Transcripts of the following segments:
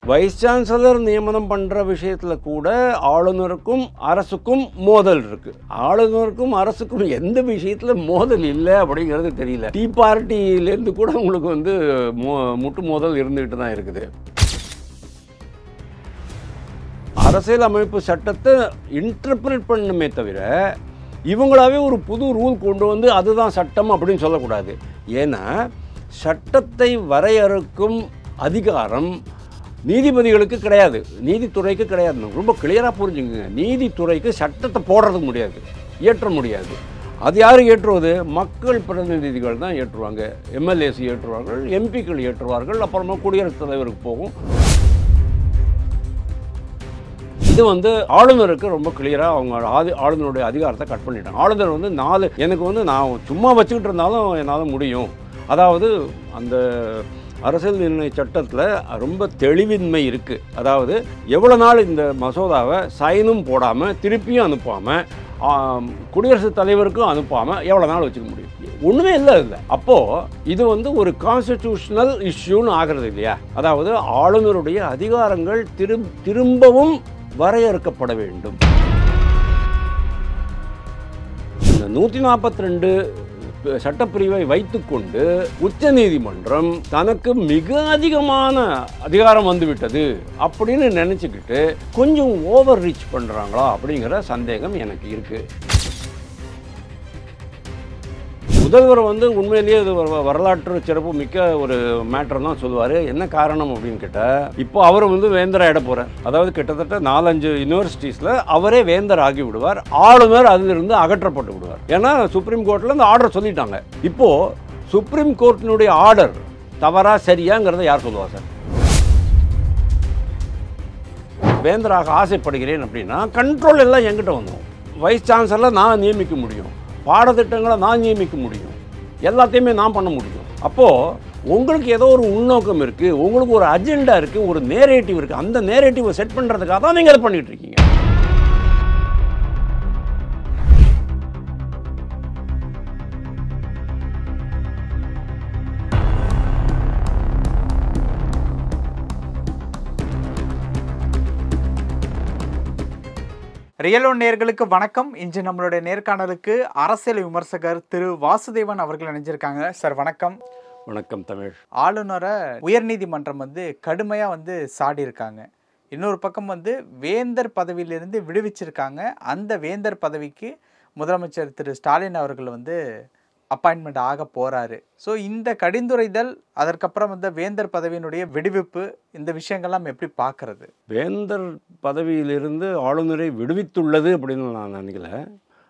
Vice chancellor நியமனம் பண்ணுற விஷயத்தில் கூட ஆளுநருக்கும் அரசுக்கும் மோதல் இருக்குது. ஆளுநருக்கும் அரசுக்கும் எந்த விஷயத்தில் மோதல் இல்லை அப்படிங்கிறது தெரியல. டீ பார்ட்டியிலேருந்து கூட உங்களுக்கு வந்து முட்டு மோதல் இருந்துக்கிட்டு தான் இருக்குது. அரசியல் அமைப்பு சட்டத்தை இன்டர்பிரட் பண்ணுமே தவிர இவங்களாவே ஒரு புது ரூல் கொண்டு வந்து அதுதான் சட்டம் அப்படின்னு சொல்லக்கூடாது. ஏன்னா சட்டத்தை வரையறுக்கும் அதிகாரம் நீதிபதிகளுக்கு கிடையாது, நீதித்துறைக்கு கிடையாது. ரொம்ப கிளியராக புரிஞ்சுங்க. நீதித்துறைக்கு சட்டத்தை போடுறதுக்கு முடியாது, இயற்ற முடியாது. அது யார் ஏற்றுவது? மக்கள் பிரதிநிதிகள் தான் ஏற்றுவாங்க. எம்எல்ஏஸ் ஏற்றுவார்கள், எம்பிக்கள் ஏற்றுவார்கள், அப்புறமா குடியரசுத் தலைவருக்கு போகும். இது வந்து ஆளுநருக்கு ரொம்ப கிளியராக அவங்க ஆளுநருடைய அதிகாரத்தை கட் பண்ணிட்டாங்க. ஆளுநர் வந்து எனக்கு வந்து நான் சும்மா வச்சுக்கிட்டு இருந்தாலும் என்னால் முடியும். அதாவது அந்த அரசியல் நிர்ணய சட்டத்தில் ரொம்ப தெளிவின்மை இருக்குது. அதாவது எவ்வளோ நாள் இந்த மசோதாவை சைனும் போடாமல் திருப்பியும் அனுப்பாமல் குடியரசுத் தலைவருக்கும் அனுப்பாமல் எவ்வளோ நாள் வச்சுக்க முடியும்? ஒன்றுமே இல்லை. அப்போது இது வந்து ஒரு கான்ஸ்டிடியூஷனல் இஷ்யூன்னு ஆகிறது இல்லையா? அதாவது ஆளுநருடைய அதிகாரங்கள் திரும்பவும் வரையறுக்கப்பட வேண்டும். இந்த 142 சட்டப்பிரிவை வைத்துக்கொண்டு உச்ச நீதிமன்றம் தனக்கு மிக அதிகமான அதிகாரம் வந்துவிட்டது அப்படின்னு நினைச்சுக்கிட்டு கொஞ்சம் ஓவர் ரீச் பண்றாங்களா அப்படிங்கிற சந்தேகம் எனக்கு இருக்கு. முதல்வர் வந்து உண்மையிலேயே இது வரலாற்று சிறப்பு மிக்க ஒரு மேட்டர் தான் சொல்லுவார். என்ன காரணம் அப்படின்னு கேட்டால், இப்போ அவர் வந்து வேந்தர் ஆகிட போகிறார். அதாவது கிட்டத்தட்ட 4-5 யூனிவர்சிட்டிஸில் அவரே வேந்தர் ஆகி விடுவார். ஆளுநர் அதிலிருந்து அகற்றப்பட்டு விடுவார். ஏன்னா சுப்ரீம் கோர்ட்டில் இந்த ஆர்டர் சொல்லிட்டாங்க. இப்போது சுப்ரீம் கோர்ட்டினுடைய ஆர்டர் தவறா சரியாங்கிறத யார் சொல்லுவா சார்? வேந்தராக ஆசைப்படுகிறேன் அப்படின்னா கண்ட்ரோல் எல்லாம் என்கிட்ட வந்துடும். வைஸ் சான்சலர் நான் நியமிக்க முடியும், பாடத்திட்டங்களை நான் நியமிக்க முடியும், எல்லாத்தையுமே நான் பண்ண முடியும். அப்போது உங்களுக்கு ஏதோ ஒரு உள்நோக்கம் இருக்குது, உங்களுக்கு ஒரு அஜெண்டா இருக்குது, ஒரு நேரேட்டிவ் இருக்குது. அந்த நேரேட்டிவை செட் பண்ணுறதுக்காக தான் நீங்கள் அதை பண்ணிகிட்டு இருக்கீங்க. ரியலோ நேயர்களுக்கு வணக்கம். இன்று நம்மளுடைய நேர்காணலுக்கு அரசியல் விமர்சகர் திரு வாசுதேவன் அவர்கள் இணைஞ்சிருக்காங்க. சார் வணக்கம். வணக்கம் தமிழ். ஆளுநரை உயர்நீதிமன்றம் கடுமையாக சாடி இருக்காங்க. இன்னொரு பக்கம் வேந்தர் பதவியிலிருந்து விடுவிச்சிருக்காங்க. அந்த வேந்தர் பதவிக்கு முதலமைச்சர் திரு ஸ்டாலின் அவர்கள் அப்பாயின்மெண்ட் ஆக போறாரு. ஸோ இந்த கடிந்துரைதல், அதற்கப்புறம் வேந்தர் பதவியினுடைய விடுவிப்பு, இந்த விஷயங்கள்லாம் எப்படி பார்க்கறது? வேந்தர் பதவியிலிருந்து ஆளுநரை விடுவித்துள்ளது அப்படின்னு நான் நினைக்கல.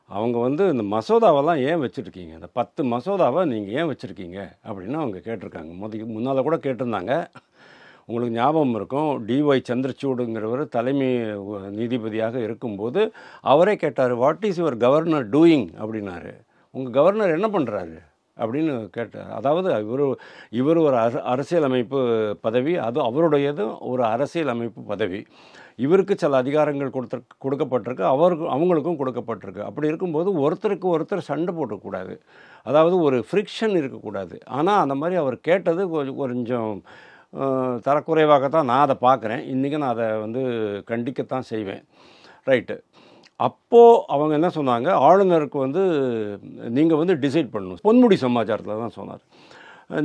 அவங்க இந்த மசோதாவெல்லாம் ஏன் வச்சுருக்கீங்க, இந்த 10 மசோதாவை நீங்கள் ஏன் வச்சுருக்கீங்க அப்படின்னு அவங்க கேட்டிருக்காங்க. முன்னால் கூட கேட்டிருந்தாங்க. உங்களுக்கு ஞாபகம் இருக்கும், டிஒய் சந்திரசூடுங்கிறவர் தலைமை நீதிபதியாக இருக்கும்போது அவரே கேட்டார், what is your governor doing அப்படின்னாரு. உங்கள் கவர்னர் என்ன பண்ணுறாரு அப்படின்னு கேட்டார். அதாவது இவர் ஒரு அரசியலமைப்பு பதவி, அது அவருடையது ஒரு அரசியல் அமைப்பு பதவி. இவருக்கு சில அதிகாரங்கள் கொடுக்கப்பட்டிருக்கு, அவங்களுக்கும் கொடுக்கப்பட்டிருக்கு. அப்படி இருக்கும்போது ஒருத்தருக்கு ஒருத்தர் சண்டை போட்டக்கூடாது, அதாவது ஒரு ஃப்ரிக்ஷன் இருக்கக்கூடாது. ஆனால் அந்த மாதிரி அவர் கேட்டது கொஞ்சம் தரக்குறைவாகத்தான் நான் அதை பார்க்குறேன். இன்றைக்கி நான் அதை கண்டிக்கத்தான் செய்வேன். ரைட்டு. அப்போது அவங்க என்ன சொன்னாங்க, ஆளுநருக்கு நீங்கள் டிசைட் பண்ணணும். பொன்முடி சமாச்சாரத்தில் தான் சொன்னார்,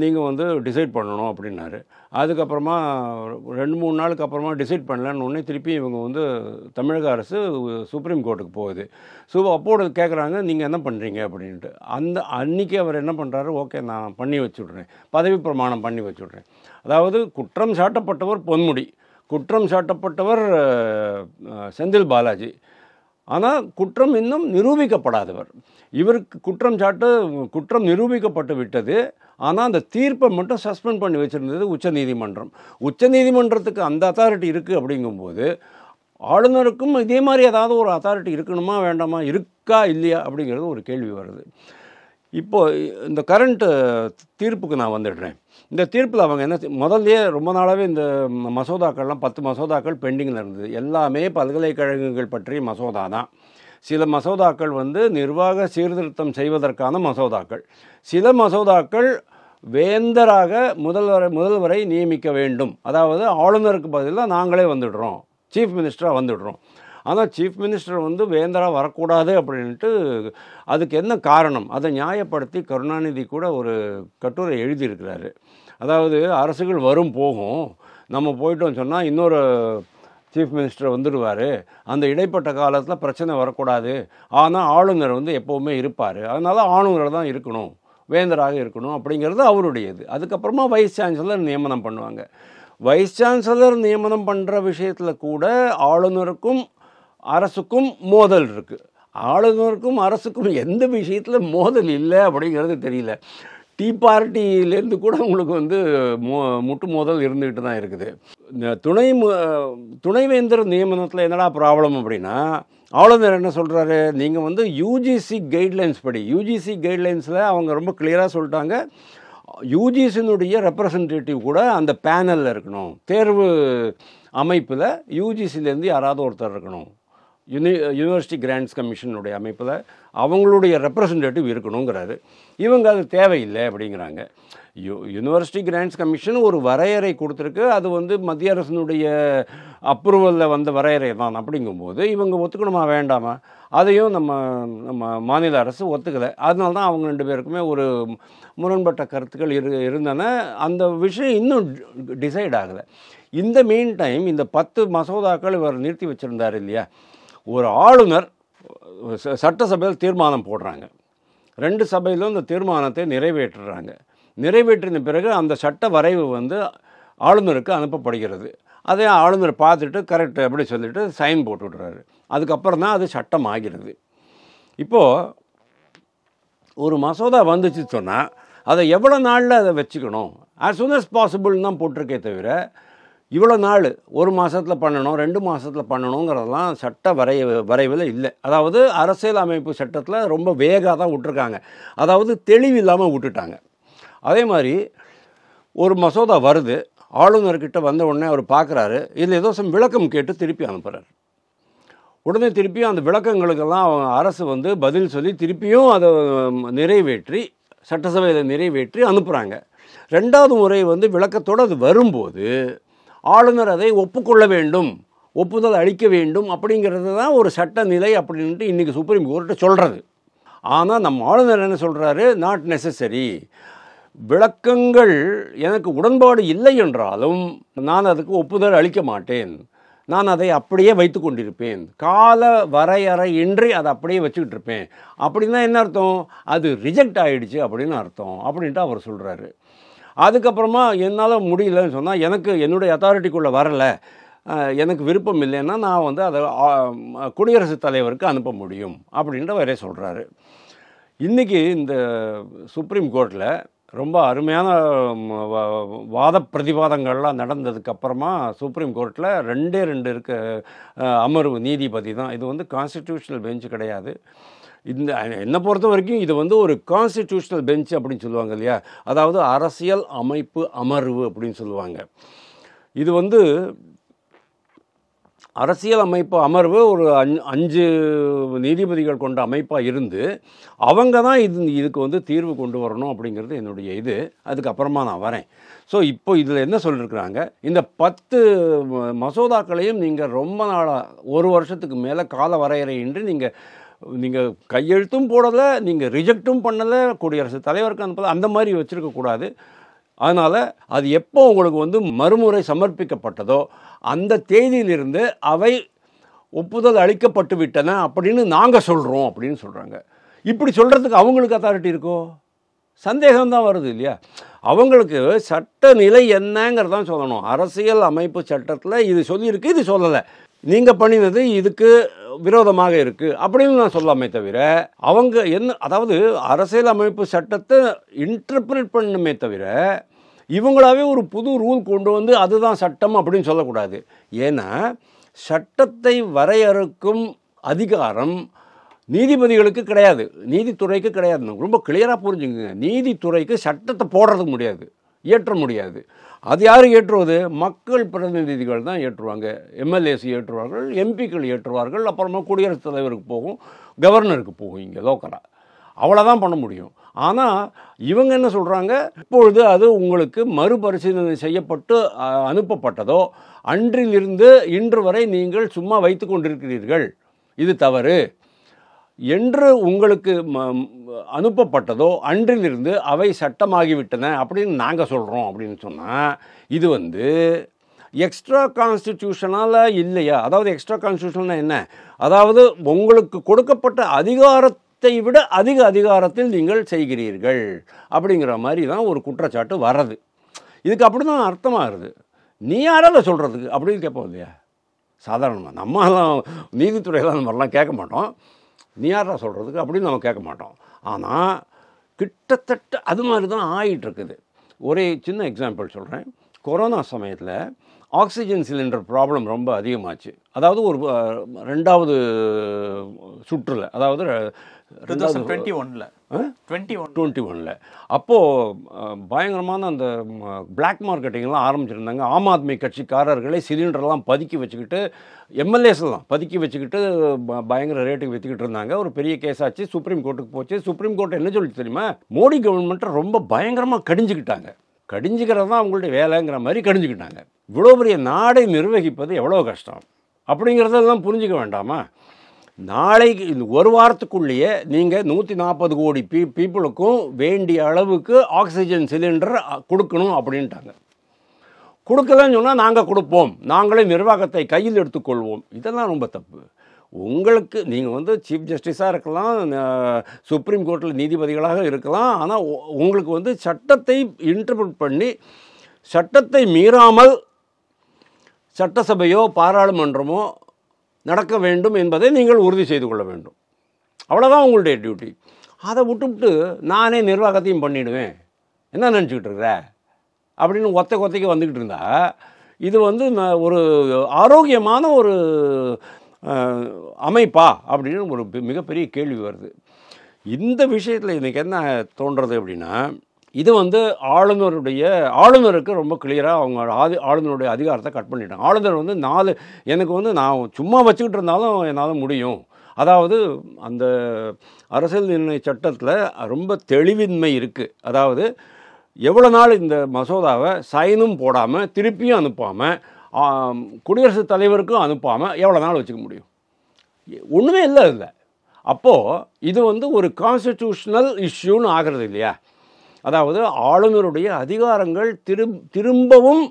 நீங்கள் டிசைட் பண்ணணும் அப்படின்னாரு. அதுக்கப்புறமா 2-3 நாளுக்கு அப்புறமா டிசைட் பண்ணலன்னு உடனே திருப்பி இவங்க தமிழக அரசு சுப்ரீம் கோர்ட்டுக்கு போகுது. அப்போது கேட்குறாங்க, நீங்கள் என்ன பண்ணுறீங்க அப்படின்ட்டு. அன்றைக்கி அவர் என்ன பண்ணுறாரு, ஓகே நான் பண்ணி வச்சுட்றேன், பதவி பிரமாணம் பண்ணி வச்சுட்றேன். அதாவது குற்றம் சாட்டப்பட்டவர் பொன்முடி, குற்றம் சாட்டப்பட்டவர் செந்தில் பாலாஜி, ஆனால் குற்றம் இன்னும் நிரூபிக்கப்படாதவர். இவருக்கு குற்றம் நிரூபிக்கப்பட்டு விட்டது. ஆனால் அந்த தீர்ப்பை மட்டும் சஸ்பெண்ட் பண்ணி வச்சுருந்தது உச்சநீதிமன்றம். உச்சநீதிமன்றத்துக்கு அந்த அத்தாரிட்டி இருக்குது. அப்படிங்கும்போது ஆளுநருக்கும் இதே மாதிரி ஏதாவது ஒரு அத்தாரிட்டி இருக்கணுமா வேண்டாமா, இருக்கா இல்லையா அப்படிங்கிறது ஒரு கேள்வி வருது. இப்போது இந்த கரண்ட் தீர்ப்புக்கு நான் வந்துடுறேன். இந்த தீர்ப்பில் அவங்க என்ன, முதல்லையே ரொம்ப நாளாகவே இந்த மசோதாக்கள்லாம் 10 மசோதாக்கள் பெண்டிங்கில் இருந்தது. எல்லாமே பல்கலைக்கழகங்கள் பற்றிய மசோதா தான். சில மசோதாக்கள் நிர்வாக சீர்திருத்தம் செய்வதற்கான மசோதாக்கள், சில மசோதாக்கள் வேந்தராக முதல்வரை நியமிக்க வேண்டும். அதாவது ஆளுநருக்கு பதிலாக நாங்களே வந்துடுறோம், சீஃப் மினிஸ்டராக வந்துடுறோம். ஆனால் சீஃப் மினிஸ்டர் வந்து வேந்தராக வரக்கூடாது அப்படின்ட்டு அதுக்கு என்ன காரணம், அதை நியாயப்படுத்தி கருணாநிதி கூட ஒரு கட்டுரை எழுதியிருக்கிறாரு. அதாவது அரசுகள் வரும் போகும், நம்ம போயிட்டோம் சொன்னால் இன்னொரு சீஃப் மினிஸ்டர் வந்துடுவார், அந்த இடைப்பட்ட காலத்தில் பிரச்சனை வரக்கூடாது, ஆனால் ஆளுநர் வந்து எப்போவுமே இருப்பார், அதனால் ஆளுநர் தான் இருக்கணும், வேந்தராக இருக்கணும் அப்படிங்கிறது அவருடையது. அதுக்கப்புறமா வைஸ் சான்சலர் நியமனம் பண்ணுவாங்க. வைஸ் சான்சலர் நியமனம் பண்ணுற விஷயத்தில் கூட ஆளுநருக்கும் அரசுக்கும் மோதல் இருக்குது. ஆளுநருக்கும் அரசுக்கும் எந்த விஷயத்தில் மோதல் இல்லை அப்படிங்கிறது தெரியல. டீ பார்ட்டியிலேருந்து கூட உங்களுக்கு வந்து முட்டு மோதல் இருந்துக்கிட்டு தான் இருக்குது. இந்த துணைவேந்தர் நியமனத்தில் என்னடா ப்ராப்ளம் அப்படின்னா, ஆளுநர் என்ன சொல்கிறாரு, நீங்கள் வந்து யூஜிசி கைட்லைன்ஸ் படி, யூஜிசி கைட்லைன்ஸில் அவங்க ரொம்ப கிளியராக சொல்லிட்டாங்க, யூஜிசினுடைய ரெப்ரசன்டேட்டிவ் கூட அந்த பேனலில் இருக்கணும், தேர்வு அமைப்பில் யூஜிசிலேருந்து யாராவது ஒருத்தர் இருக்கணும், யூனிவர்சிட்டி கிராண்ட்ஸ் கமிஷனுடைய அமைப்பில் அவங்களுடைய ரெப்ரசன்டேட்டிவ் இருக்கணுங்கிறாரு. இவங்க அது தேவையில்லை அப்படிங்கிறாங்க. யூனிவர்சிட்டி கிராண்ட்ஸ் கமிஷன் ஒரு வரையறை கொடுத்துருக்கு, அது வந்து மத்திய அரசினுடைய அப்ரூவலில் வந்த வரையறை தான். அப்படிங்கும்போது இவங்க ஒத்துக்கணுமா வேண்டாமா, அதையும் நம்ம மாநில அரசு ஒத்துக்கலை. அதனால தான் அவங்க 2 பேருக்குமே ஒரு முரண்பட்ட கருத்துக்கள் இருந்தன. அந்த விஷயம் இன்னும் டிசைட் ஆகலை. இந்த மீன் டைம் இந்த 10 மசோதாக்கள் இவர் நிறுத்தி வச்சுருந்தார் இல்லையா, ஒரு ஆளுநர் சட்டசபையில் தீர்மானம் போடுறாங்க, 2 சபையிலும் இந்த தீர்மானத்தை நிறைவேற்றுறாங்க. நிறைவேற்றின பிறகு அந்த சட்ட வரைவு வந்து ஆளுநருக்கு அனுப்பப்படுகிறது. அதை ஆளுநர் பார்த்துட்டு கரெக்ட் அப்படி சொல்லிட்டு சைன் போட்டு விட்றாரு. அதுக்கப்புறம் தான் அது சட்டம் ஆகிறது. இப்போது ஒரு மசோதா வந்துச்சு சொன்னால் அதை எவ்வளோ நாளில் அதை வச்சுக்கணும், as soon as possible தான் போட்டிருக்கே தவிர இவ்வளோ நாள் 1 மாதத்தில் பண்ணணும் 2 மாதத்தில் பண்ணணுங்கிறதெல்லாம் சட்ட வரைவில் இல்லை. அதாவது அரசியல் அமைப்பு சட்டத்தில் ரொம்ப வேகாக தான் விட்டுருக்காங்க, அதாவது தெளிவில்லாமல் விட்டுட்டாங்க. அதே மாதிரி ஒரு மசோதா வருது, ஆளுநர்கிட்ட வந்த உடனே அவர் பார்க்குறாரு, இதில் ஏதோ விளக்கம் கேட்டு திருப்பி அனுப்புகிறார். உடனே திருப்பியும் அந்த விளக்கங்களுக்கெல்லாம் அரசு வந்து பதில் சொல்லி திருப்பியும் அதை நிறைவேற்றி சட்டசபையில் நிறைவேற்றி அனுப்புகிறாங்க. 2வது முறை வந்து விளக்கத்தோடு அது வரும்போது ஆளுநர் அதை ஒப்புக்கொள்ள வேண்டும், ஒப்புதல் அளிக்க வேண்டும் அப்படிங்கிறது தான் ஒரு சட்ட நிலை அப்படின்ட்டு இன்றைக்கி சுப்ரீம் கோர்ட்டு சொல்கிறது. ஆனால் நம்ம ஆளுநர் என்ன சொல்கிறாரு, நாட் நெசசரி, விளக்கங்கள் எனக்கு உடன்பாடு இல்லை என்றாலும் நான் அதுக்கு ஒப்புதல் அளிக்க மாட்டேன், நான் அதை அப்படியே வைத்து கொண்டிருப்பேன், கால வரையறையின்றி அதை அப்படியே வச்சுக்கிட்டு இருப்பேன். அப்படின்னா என்ன அர்த்தம், அது ரிஜெக்ட் ஆகிடுச்சு அப்படின்னு அர்த்தம் அப்படின்ட்டு அவர் சொல்கிறாரு. அதுக்கப்புறமா என்னால் முடியலன்னு சொன்னால், எனக்கு என்னுடைய அத்தாரிட்டிக்குள்ளே வரலை, எனக்கு விருப்பம் இல்லைன்னா நான் வந்து அதை குடியரசுத் தலைவருக்கு அனுப்ப முடியும் அப்படின்ற வரைய சொல்கிறாரு. இன்றைக்கி இந்த சுப்ரீம் கோர்ட்டில் ரொம்ப அருமையான வாத பிரதிவாதங்கள்லாம் நடந்ததுக்கப்புறமா சுப்ரீம் கோர்ட்டில் 2 இருக்க அமர்வு நீதிபதி தான், இது வந்து கான்ஸ்டிடியூஷனல் பெஞ்ச் கிடையாது. இந்த என்னை பொறுத்த வரைக்கும் இது வந்து ஒரு கான்ஸ்டிடியூஷனல் பெஞ்ச் அப்படின்னு சொல்லுவாங்க இல்லையா, அதாவது அரசியல் அமைப்பு அமர்வு அப்படின்னு சொல்லுவாங்க. இது வந்து அரசியல் அமைப்பு அமர்வு ஒரு 5 நீதிபதிகள் கொண்ட அமைப்பாக இருந்து அவங்க தான் இதுக்கு வந்து தீர்வு கொண்டு வரணும் அப்படிங்கிறது என்னுடைய இது. அதுக்கப்புறமா நான் வரேன். ஸோ இப்போ இதில் என்ன சொல்லியிருக்கிறாங்க, இந்த 10 மசோதாக்களையும் நீங்கள் ரொம்ப நாளாக 1 வருஷத்துக்கு மேலே கால வரையறையின்றி நீங்கள் கையெழுத்தும் போடலை, நீங்கள் ரிஜெக்டும் பண்ணலை, குடியரசுத் தலைவருக்கு அனுப்பலை, அந்த மாதிரி வச்சுருக்கக்கூடாது. அதனால் அது எப்போ உங்களுக்கு வந்து மறுமுறை சமர்ப்பிக்கப்பட்டதோ அந்த தேதியிலிருந்து அவை ஒப்புதல் அளிக்கப்பட்டு விட்டன அப்படின்னு நாங்கள் சொல்கிறோம் அப்படின்னு சொல்கிறாங்க. இப்படி சொல்கிறதுக்கு அவங்களுக்கு அத்தாரிட்டி இருக்கோ, சந்தேகம்தான் வருது இல்லையா. அவங்களுக்கு சட்ட நிலை என்னங்கிறதான் சொல்லணும். அரசியல் அமைப்பு சட்டத்தில் இது சொல்லியிருக்கு, இது சொல்லலை, நீங்கள் பண்ணினது இதுக்கு விரோதமாக இருக்குது அப்படின்னு நான் சொல்லாமே தவிர, அவங்க என்ன, அதாவது அரசியல் அமைப்பு சட்டத்தை இன்டர்பிரேட் பண்ணுமே தவிர இவங்களாவே ஒரு புது ரூல் கொண்டு வந்து அதுதான் சட்டம் அப்படின்னு சொல்லக்கூடாது. ஏன்னா சட்டத்தை வரையறுக்கும் அதிகாரம் நீதிபதிகளுக்கு கிடையாது, நீதித்துறைக்கு கிடையாது. ரொம்ப கிளியராக புரிஞ்சுங்க, நீதித்துறைக்கு சட்டத்தை போடுறதுக்கு முடியாது, இயற்ற முடியாது. அது யார் ஏற்றுவது, மக்கள் பிரதிநிதிகள் தான் ஏற்றுவாங்க. எம்எல்ஏஸ் ஏற்றுவார்கள், எம்பிக்கள் ஏற்றுவார்கள், அப்புறமா குடியரசுத் தலைவருக்கு போகும், கவர்னருக்கு போகும், இங்கே லோக்கலாக அவ்வளோதான் பண்ண முடியும். ஆனால் இவங்க என்ன சொல்கிறாங்க, இப்பொழுது அது உங்களுக்கு மறுபரிசீலனை செய்யப்பட்டு அனுப்பப்பட்டதோ அன்றிலிருந்து இன்று வரை நீங்கள் சும்மா வைத்து கொண்டிருக்கிறீர்கள், இது தவறு என்று உங்களுக்கு அனுப்பப்பட்டதோ அன்றிலிருந்து அவை சட்டமாகிவிட்டன அப்படின்னு நாங்கள் சொல்கிறோம் அப்படின்னு சொன்னால் இது வந்து எக்ஸ்ட்ரா கான்ஸ்டிடியூஷனால இல்லையா? அதாவது எக்ஸ்ட்ரா கான்ஸ்டிடியூஷனா என்ன? அதாவது உங்களுக்கு கொடுக்கப்பட்ட அதிகாரத்தை விட அதிக அதிகாரத்தில் நீங்கள் செய்கிறீர்கள் அப்படிங்கிற மாதிரி தான் ஒரு குற்றச்சாட்டு வர்றது. இதுக்கு அப்படி தான் அர்த்தமாகுது. நீ யாரால சொல்கிறதுக்கு அப்படின்னு கேட்போம் இல்லையா? சாதாரணமாக நம்மலாம் நீதித்துறையெல்லாம் அந்த மாதிரிலாம் கேட்க மாட்டோம். நீ யாரா சொல்கிறதுக்கு அப்படின்னு நம்ம கேட்க மாட்டோம். ஆனால் கிட்டத்தட்ட அது மாதிரி தான் ஆகிட்டுருக்குது. ஒரே சின்ன எக்ஸாம்பிள் சொல்கிறேன். கொரோனா சமயத்தில் ஆக்சிஜன் சிலிண்டர் ப்ராப்ளம் ரொம்ப அதிகமாச்சு. அதாவது ஒரு 2வது சுற்றில், அதாவது 2021 அப்போது பயங்கரமான அந்த பிளாக் மார்க்கெட்டிங்லாம் ஆரம்பிச்சிருந்தாங்க. ஆம் ஆத்மி கட்சிக்காரர்களே சிலிண்டர்லாம் பதுக்கி வச்சுக்கிட்டு, எம்எல்ஏஸ்லாம் பதுக்கி வச்சுக்கிட்டு பயங்கர ரேட்டுக்கு விற்றுக்கிட்டு இருந்தாங்க. ஒரு பெரிய கேஸ் ஆச்சு, சுப்ரீம் கோர்ட்டுக்கு போச்சு. சுப்ரீம் கோர்ட் என்ன சொல்லிச்சு தெரியுமா? மோடி கவர்மெண்ட்டை ரொம்ப பயங்கரமாக கடிஞ்சிக்கிட்டாங்க. கடிஞ்சிக்கிறது தான் அவங்களுடைய வேலைங்கிற மாதிரி கடிஞ்சிக்கிட்டாங்க. இவ்வளோ பெரிய நாடை நிர்வகிப்பது எவ்வளோ கஷ்டம் அப்படிங்கிறதெல்லாம் புரிஞ்சிக்க வேண்டாமா? நாளைக்கு இந்த ஒரு வாரத்துக்குள்ளேயே நீங்கள் 140 கோடி பீப்புளுக்கும் வேண்டிய அளவுக்கு ஆக்சிஜன் சிலிண்டர் கொடுக்கணும் அப்படின்ட்டாங்க. கொடுக்கலன்னு சொன்னால் நாங்கள் கொடுப்போம், நாங்களே நிர்வாகத்தை கையில் எடுத்துக்கொள்வோம். இதெல்லாம் ரொம்ப தப்பு. உங்களுக்கு நீங்கள் வந்து சீஃப் ஜஸ்டிஸாக இருக்கலாம், சுப்ரீம் கோர்ட்டில் நீதிபதிகளாக இருக்கலாம். ஆனால் உங்களுக்கு வந்து சட்டத்தை இன்டர்பிரட் பண்ணி சட்டத்தை மீறாமல் சட்டசபையோ பாராளுமன்றமோ நடக்க வேண்டும் என்பதை நீங்கள் உறுதி செய்து கொள்ள வேண்டும். அவ்வளோதான் உங்களுடைய டியூட்டி. அதை விட்டுவிட்டு நானே நிர்வாகத்தையும் பண்ணிவிடுவேன், என்ன நினச்சிக்கிட்டு இருக்கிற அப்படின்னு கொத்தைக்கு வந்துக்கிட்டு இருந்தா இது வந்து ஒரு ஆரோக்கியமான ஒரு அமைப்பா அப்படின்னு ஒரு மிகப்பெரிய கேள்வி வருது. இந்த விஷயத்தில் இன்றைக்கி என்ன தோன்றது அப்படின்னா, இது வந்து ஆளுநருக்கு ரொம்ப கிளியராக அவங்க ஆளுநருடைய அதிகாரத்தை கட் பண்ணிட்டாங்க. ஆளுநர் வந்து எனக்கு வந்து நான் சும்மா வச்சுக்கிட்டு இருந்தாலும் என்னால் முடியும். அதாவது அந்த அரசியல் நிர்ணய சட்டத்தில் ரொம்ப தெளிவின்மை இருக்குது. அதாவது எவ்வளோ நாள் இந்த மசோதாவை சைனும் போடாமல் திருப்பியும் அனுப்பாமல் குடியரசுத் தலைவருக்கும் அனுப்பாமல் எவ்வளோ நாள் வச்சுக்க முடியும்? ஒன்றுமே இல்லை இல்லை. அப்போது இது வந்து ஒரு கான்ஸ்டிடியூஷனல் இஷ்யூன்னு ஆகிறது இல்லையா? அதாவது ஆளுநருடைய அதிகாரங்கள் திரும்பவும்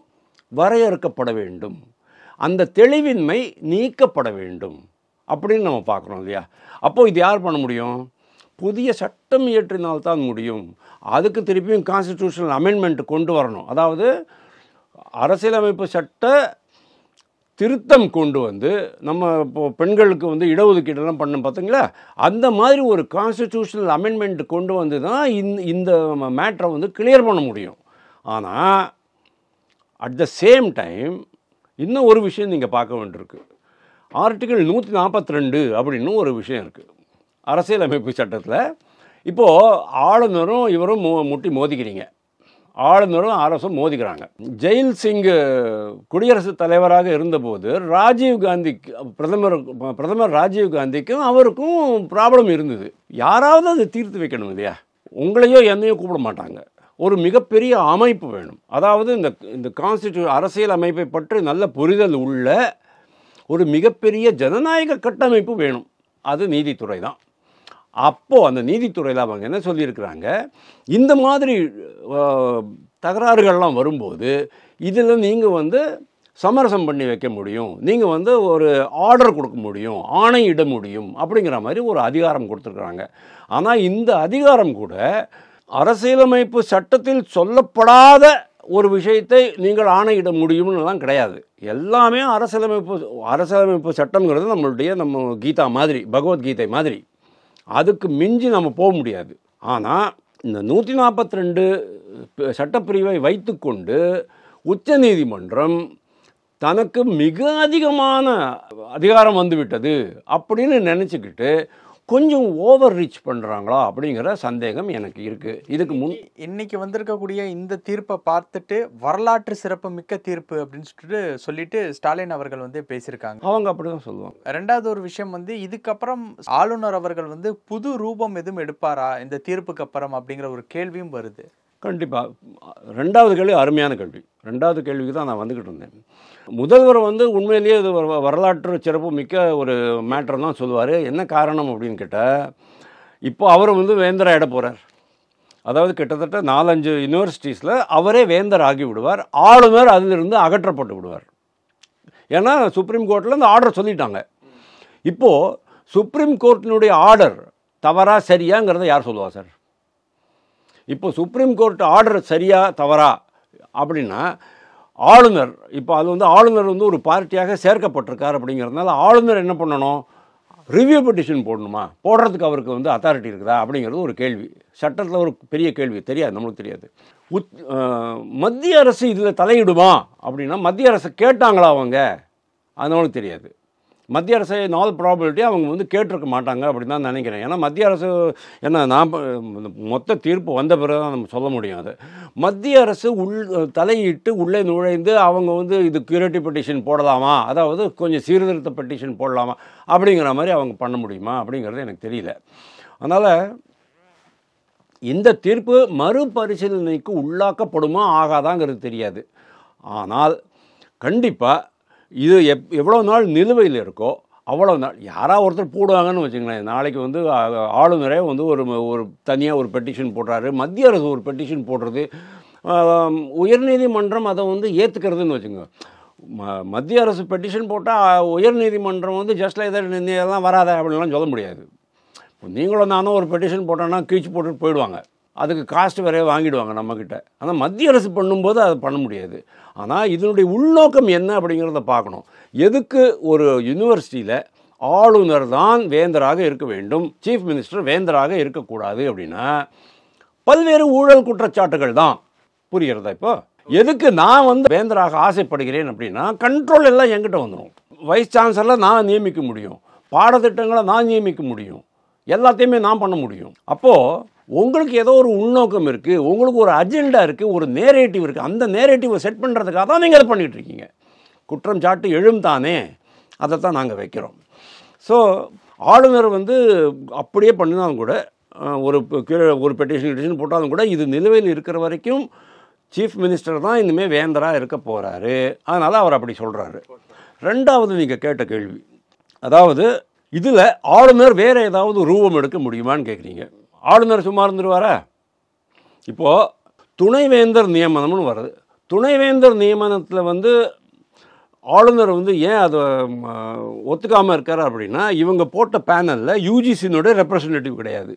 வரையறுக்கப்பட வேண்டும், அந்த தெளிவின்மை நீக்கப்பட வேண்டும் அப்படின்னு நம்ம பார்க்குறோம் இல்லையா? அப்போது இது யார் பண்ண முடியும்? புதிய சட்டம் இயற்றினால்தான் முடியும். அதுக்கு திருப்பியும் கான்ஸ்டிடியூஷனல் அமெண்ட்மெண்ட் கொண்டு வரணும். அதாவது அரசியலமைப்பு சட்ட திருத்தம் கொண்டு வந்து நம்ம இப்போது பெண்களுக்கு வந்து இடஒதுக்கீடெல்லாம் பண்ண பார்த்தீங்களா, அந்த மாதிரி ஒரு கான்ஸ்டிடியூஷனல் அமெண்ட்மெண்ட் கொண்டு வந்து தான் இந்த மேட்டரை வந்து கிளியர் பண்ண முடியும். ஆனால் அட் த சேம் டைம் இன்னும் ஒரு விஷயம் நீங்கள் பார்க்க வேண்டியிருக்கு. ஆர்டிகிள் 142 அப்படின்னு ஒரு விஷயம் இருக்குது அரசியலமைப்பு சட்டத்தில். இப்போது ஆளுநரும் இவரும் மோதிக்கிறீங்க, ஆளுநரும் அரசும் மோதிக்கிறாங்க. ஜெயில் சிங் குடியரசுத் தலைவராக இருந்தபோது ராஜீவ்காந்திக்கு பிரதமர் ராஜீவ்காந்திக்கும் அவருக்கும் ப்ராப்ளம் இருந்தது. யாராவது அதை தீர்த்து வைக்கணும் இல்லையா? உங்களையோ என்னையோ கூப்பிட மாட்டாங்க. ஒரு மிகப்பெரிய அமைப்பு வேணும். அதாவது இந்த அரசியல் அமைப்பை பற்றி நல்ல புரிதல் உள்ள ஒரு மிகப்பெரிய ஜனநாயக கட்டமைப்பு வேணும். அது நீதித்துறை தான். அப்போது அந்த நீதித்துறையில் அவங்க என்ன சொல்லியிருக்கிறாங்க, இந்த மாதிரி தகராறுகள்லாம் வரும்போது இதில் நீங்கள் வந்து சமரசம் பண்ணி வைக்க முடியும், நீங்கள் வந்து ஒரு ஆர்டர் கொடுக்க முடியும், ஆணையிட முடியும் அப்படிங்கிற மாதிரி ஒரு அதிகாரம் கொடுத்துருக்குறாங்க. ஆனால் இந்த அதிகாரம் கூட அரசியலமைப்பு சட்டத்தில் சொல்லப்படாத ஒரு விஷயத்தை நீங்கள் ஆணையிட முடியும்னுலாம் கிடையாது. எல்லாமே அரசியலமைப்பு சட்டம்ங்கிறது நம்ம கீதா மாதிரி, பகவத்கீதை மாதிரி, அதுக்கு மிஞ்சி நம்ம போக முடியாது. ஆனால் இந்த 142 சட்டப்பிரிவை வைத்துக்கொண்டு உச்சநீதிமன்றம் தனக்கு மிக அதிகமான அதிகாரம் வந்துவிட்டது அப்படின்னு நினச்சிக்கிட்டு கொஞ்சம் ஓவர் ரீச் பண்ணுறாங்களா அப்படிங்கிற சந்தேகம் எனக்கு இருக்குது. இதுக்கு இன்னைக்கு வந்திருக்கக்கூடிய இந்த தீர்ப்பை பார்த்துட்டு வரலாற்று சிறப்பு மிக்க தீர்ப்பு அப்படின்னு சொல்லிட்டு ஸ்டாலின் அவர்கள் வந்து பேசியிருக்காங்க. அவங்க அப்படிதான் சொல்லுவாங்க. ரெண்டாவது ஒரு விஷயம் வந்து இதுக்கப்புறம் ஆளுநர் அவர்கள் வந்து புது ரூபம் எதுவும் எடுப்பாரா இந்த தீர்ப்புக்கு அப்புறம் அப்படிங்கிற ஒரு கேள்வியும் வருது. கண்டிப்பாக. ரெண்டாவது கேள்வி அருமையான கேள்வி. ரெண்டாவது கேள்விக்கு தான் நான் வந்துக்கிட்டு இருந்தேன். முதல்வர் வந்து உண்மையிலேயே இது வரலாற்று சிறப்பு மிக்க ஒரு மேட்டர் தான் சொல்லுவார். என்ன காரணம் அப்படின்னு கேட்டால், இப்போ அவர் வந்து வேந்தர் ஆகிட போகிறார். அதாவது கிட்டத்தட்ட 4-5 யூனிவர்சிட்டிஸில் அவரே வேந்தர் ஆகி விடுவார். ஆளுநர் அதிலிருந்து அகற்றப்பட்டு விடுவார். ஏன்னா சுப்ரீம் கோர்ட்டில் இந்த ஆர்டர் சொல்லிட்டாங்க. இப்போது சுப்ரீம் கோர்ட்டினுடைய ஆர்டர் தவறா சரியாங்கிறத யார் சொல்லுவா சார்? இப்போ சுப்ரீம் கோர்ட் ஆர்டர் சரியா தவறா அப்படின்னா ஆளுநர், இப்போ அது வந்து ஆளுநர் வந்து ஒரு பார்ட்டியாக சேர்க்கப்பட்டிருக்கார் அப்படிங்கிறதுனால ஆளுநர் என்ன பண்ணணும்? ரிவ்யூ பெட்டிஷன் போடணுமா? போடுறதுக்கு அவருக்கு வந்து அத்தாரிட்டி இருக்குதா அப்படிங்கிறது ஒரு கேள்வி. சட்டத்தில் ஒரு பெரிய கேள்வி. தெரியாது, நம்மளுக்கு தெரியாது. மத்திய அரசு இதில் தலையிடுமா அப்படின்னா மத்திய அரசு கேட்டாங்களா அவங்க? அது நம்மளுக்கு தெரியாது. மத்திய அரசை நால் ப்ராபபிலிட்டி அவங்க வந்து கேட்டிருக்க மாட்டாங்க அப்படின்னு தான் நினைக்கிறேன். ஏன்னா மத்திய அரசு என்ன, நான் மொத்த தீர்ப்பு வந்த பிறகு தான் நம்ம சொல்ல முடியும். அது மத்திய அரசு தலையிட்டு உள்ளே நுழைந்து அவங்க வந்து இது கியூரேட்டிவ் பெட்டிஷன் போடலாமா, அதாவது கொஞ்சம் சீர்திருத்த பெட்டிஷன் போடலாமா அப்படிங்கிற மாதிரி அவங்க பண்ண முடியுமா அப்படிங்கிறது எனக்கு தெரியல. அதனால் இந்த தீர்ப்பு மறுபரிசீலனைக்கு உள்ளாக்கப்படுமா ஆகாதாங்கிறது தெரியாது. ஆனால் கண்டிப்பாக இது எவ்வளோ நாள் நிலுவையில் இருக்கோ அவ்வளோ நாள் யாராவது ஒருத்தர் போடுவாங்கன்னு வச்சுங்களேன். நாளைக்கு வந்து ஆளுநரே வந்து ஒரு தனியாக ஒரு பெட்டிஷன் போடுறாரு, மத்திய அரசு ஒரு பெட்டிஷன் போடுறது, உயர்நீதிமன்றம் அதை வந்து ஏற்றுக்கிறதுன்னு வச்சுங்க. மத்திய அரசு பெட்டிஷன் போட்டால் உயர்நீதிமன்றம் வந்து ஜஸ்ட் லைக் தட் இதெல்லாம் வராத அப்படின்லாம் சொல்ல முடியாது. நீங்களும் நானும் ஒரு பெட்டிஷன் போட்டோன்னா கீழ்ச்சி போட்டுட்டு போயிடுவாங்க. அதுக்கு காஸ்ட் வேறையே வாங்கிடுவாங்க நம்மக்கிட்ட. ஆனால் மத்திய அரசு பண்ணும்போது அதை பண்ண முடியாது. ஆனால் இதனுடைய உள்நோக்கம் என்ன அப்படிங்கிறத பார்க்கணும். எதுக்கு ஒரு யூனிவர்சிட்டியில் ஆளுநர் தான் வேந்தராக இருக்க வேண்டும், சீஃப் மினிஸ்டர் வேந்தராக இருக்கக்கூடாது அப்படின்னா பல்வேறு ஊழல் குற்றச்சாட்டுகள் தான். புரிகிறதா? இப்போ எதுக்கு நான் வந்து வேந்தராக ஆசைப்படுகிறேன் அப்படின்னா கண்ட்ரோல் எல்லாம் என்கிட்ட வந்துடும். வைஸ் சான்சலர் நான் நியமிக்க முடியும், பாடத்திட்டங்களை நான் நியமிக்க முடியும், எல்லாத்தையுமே நான் பண்ண முடியும். அப்போது உங்களுக்கு ஏதோ ஒரு உள்நோக்கம் இருக்குது, உங்களுக்கு ஒரு அஜெண்டா இருக்குது, ஒரு நேரேட்டிவ் இருக்குது. அந்த நேரேட்டிவை செட் பண்ணுறதுக்காக தான் நீங்கள் அதை பண்ணிகிட்ருக்கீங்க. குற்றம் சாட்டு எழும் தானே, அதை தான் நாங்கள் வைக்கிறோம். ஸோ ஆளுநர் வந்து அப்படியே பண்ணினாலும் கூட ஒரு பெட்டிஷன் போட்டாலும் கூட இது நிலுவையில் இருக்கிற வரைக்கும் சீஃப் மினிஸ்டர் தான் இனிமேல் வேந்தராக இருக்க போகிறாரு. அதனால் அவர் அப்படி சொல்கிறாரு. ரெண்டாவது நீங்கள் கேட்ட கேள்வி, அதாவது இதில் ஆளுநர் வேறு ஏதாவது ரூபம் எடுக்க முடியுமான்னு கேட்குறீங்க. ஆளுநர் சும்மா இருந்துருவாரா? இப்போது துணைவேந்தர் நியமனம்னு வருது. துணைவேந்தர் நியமனத்தில் வந்து ஆளுநர் வந்து ஏன் அதை ஒத்துக்காமல் இருக்கார் அப்படின்னா இவங்க போட்ட பேனலில் யூஜிசியினுடைய ரெப்ரசன்டேட்டிவ் கிடையாது.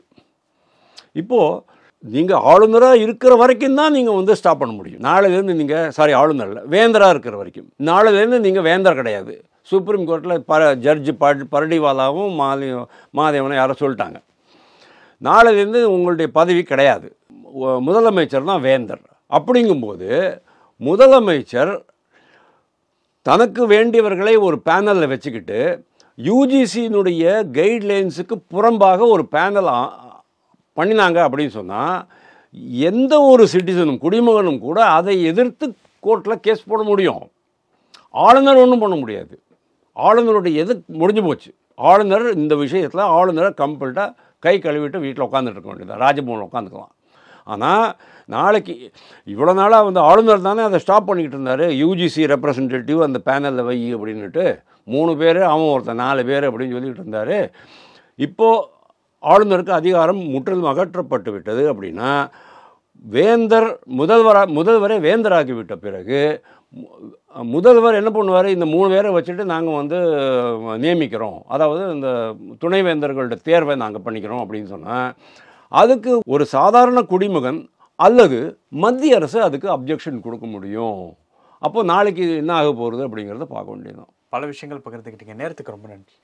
இப்போது நீங்கள் ஆளுநராக இருக்கிற வரைக்கும் தான் நீங்கள் வந்து ஸ்டாப் பண்ண முடியும். நாளையிலேருந்து நீங்கள் ஆளுநரில் வேந்தராக இருக்கிற வரைக்கும். நாளையிலேருந்து நீங்கள் வேந்தர் கிடையாது. சுப்ரீம் கோர்ட்டில் ஜட்ஜு பரடிவாலாவும் மாதேவனை யாரோ சொல்லிட்டாங்க. நாளையிலேருந்து உங்களுடைய பதவி கிடையாது, முதலமைச்சர் தான் வேந்தர். அப்படிங்கும்போது முதலமைச்சர் தனக்கு வேண்டியவர்களை ஒரு பேனலில் வச்சுக்கிட்டு யூஜிசியினுடைய கைட்லைன்ஸுக்கு புறம்பாக ஒரு பேனல் பண்ணினாங்க அப்படின்னு சொன்னால் எந்த ஒரு சிட்டிசனும் குடிமகனும் கூட அதை எதிர்த்து கோர்ட்டில் கேஸ் போட முடியும். ஆளுநர் ஒன்றும் பண்ண முடியாது. ஆளுநருடைய முடிஞ்சு போச்சு. ஆளுநர் இந்த விஷயத்தில் ஆளுநரை கம்பல்ட்டாக கை கழுவிட்டு வீட்டில் உட்காந்துட்டு இருக்க வேண்டியது, ராஜபவனில் உட்காந்துக்கலாம். ஆனால் நாளைக்கு இவ்வளோ நாளாக வந்து ஆளுநர் தானே அதை ஸ்டாப் பண்ணிக்கிட்டு இருந்தார். யூஜிசி ரெப்ரசன்டேட்டிவ் அந்த பேனலில் வை அப்படின்ட்டு 3 பேர், அவன் ஒருத்தன் 4 பேர் அப்படின்னு சொல்லிக்கிட்டு இருந்தார். இப்போது ஆளுநருக்கு அதிகாரம் முற்றிலும் அகற்றப்பட்டு விட்டது. அப்படின்னா வேந்தர் முதல்வரை வேந்தராக்கி விட்ட பிறகு முதல்வர் என்ன பண்ணுவார்? இந்த 3 பேரை வச்சுட்டு நாங்கள் வந்து நியமிக்கிறோம், அதாவது இந்த துணைவேந்தர்களோட தேர்வை நாங்கள் பண்ணிக்கிறோம் அப்படின்னு சொன்னால் அதுக்கு ஒரு சாதாரண குடிமகன் அல்லது மத்திய அரசு அதுக்கு அப்ஜெக்ஷன் கொடுக்க முடியும். அப்போது நாளைக்கு என்ன ஆக போகிறது அப்படிங்கிறத பார்க்க வேண்டியதுதான். பல விஷயங்கள் பகிர்ந்துக்கிட்டீங்க. நேரத்துக்கு ரொம்ப நன்றி.